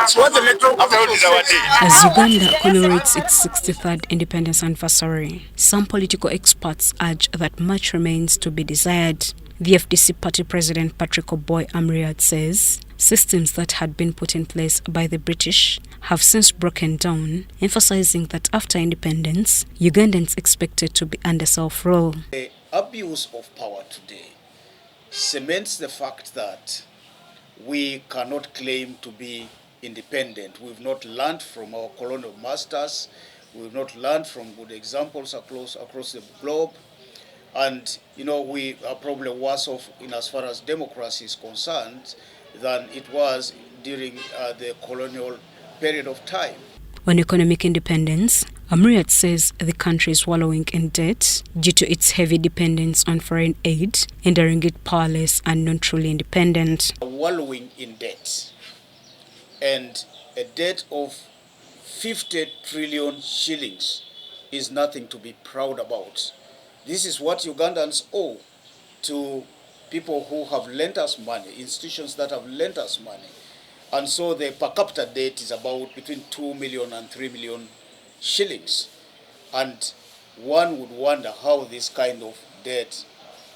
As Uganda commemorates its 63rd independence anniversary, some political experts urge that much remains to be desired. The FDC party president Patrick Oboi Amuriat says systems that had been put in place by the British have since broken down, emphasizing that after independence, Ugandans expected to be under self-rule. The abuse of power today cements the fact that we cannot claim to be independent. We've not learned from our colonial masters. We've not learned from good examples across the globe. And, we are probably worse off in as far as democracy is concerned than it was during the colonial period of time. On economic independence, Amuriat says the country is wallowing in debt due to its heavy dependence on foreign aid, rendering it powerless and not truly independent. Wallowing in debt, and a debt of 50 trillion shillings is nothing to be proud about. This is what Ugandans owe to people who have lent us money, institutions that have lent us money. And so the per capita debt is about between 2 million and 3 million shillings. And one would wonder how this kind of debt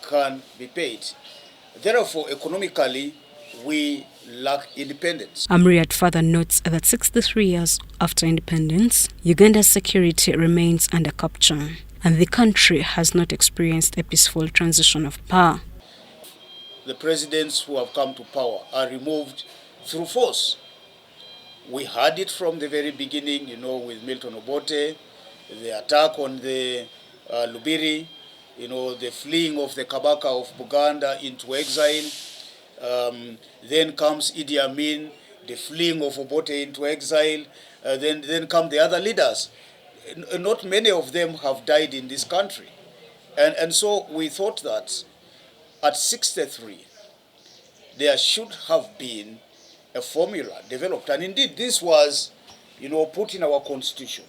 can be paid. Therefore, economically, we lack independence. Amuriat further notes that 63 years after independence, Uganda's security remains under capture, and the country has not experienced a peaceful transition of power. The presidents who have come to power are removed through force. We had it from the very beginning, with Milton Obote, the attack on the Lubiri, the fleeing of the Kabaka of Buganda into exile. Then comes Idi Amin, the fleeing of Obote into exile. Then come the other leaders. Not many of them have died in this country. And so we thought that at 63, there should have been a formula developed. And indeed, this was, put in our constitution.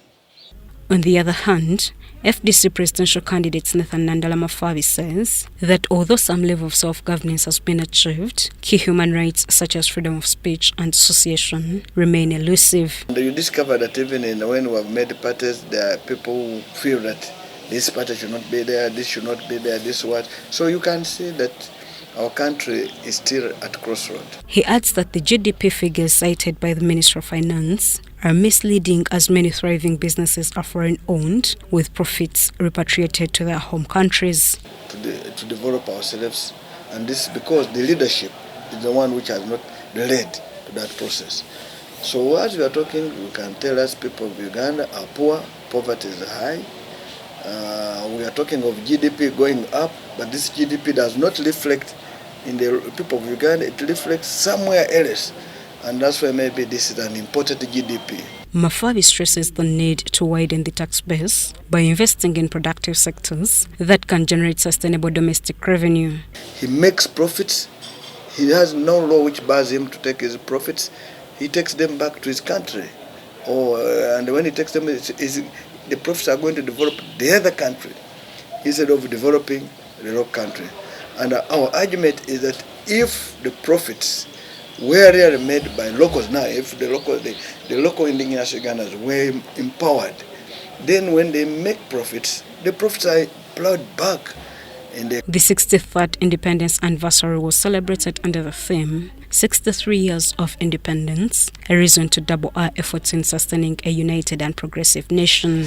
On the other hand, FDC presidential candidate Nandala Mafabi says that although some level of self-governance has been achieved, key human rights such as freedom of speech and association remain elusive. And you discover that even when we have made parties, there are people who feel that this party should not be there, this should not be there, this what. So you can see that our country is still at crossroads. He adds that the GDP figures cited by the Minister of Finance are misleading, as many thriving businesses are foreign-owned, with profits repatriated to their home countries. To develop ourselves, and this is because the leadership is the one which has not led to that process. So as we are talking, we can tell us people of Uganda are poor, poverty is high. We are talking of GDP going up, but this GDP does not reflect in the people of Uganda, it reflects somewhere else. And that's why maybe this is an imported GDP. Mafabi stresses the need to widen the tax base by investing in productive sectors that can generate sustainable domestic revenue. He makes profits. He has no law which bars him to take his profits. He takes them back to his country. And when he takes them, the profits are going to develop the other country instead of developing the local country. And our argument is that if the profits were really made by locals now, if the local indigenous Ugandans were empowered, then when they make profits, the profits are plowed back. The 63rd independence anniversary was celebrated under the theme 63 years of independence, a reason to double our efforts in sustaining a united and progressive nation.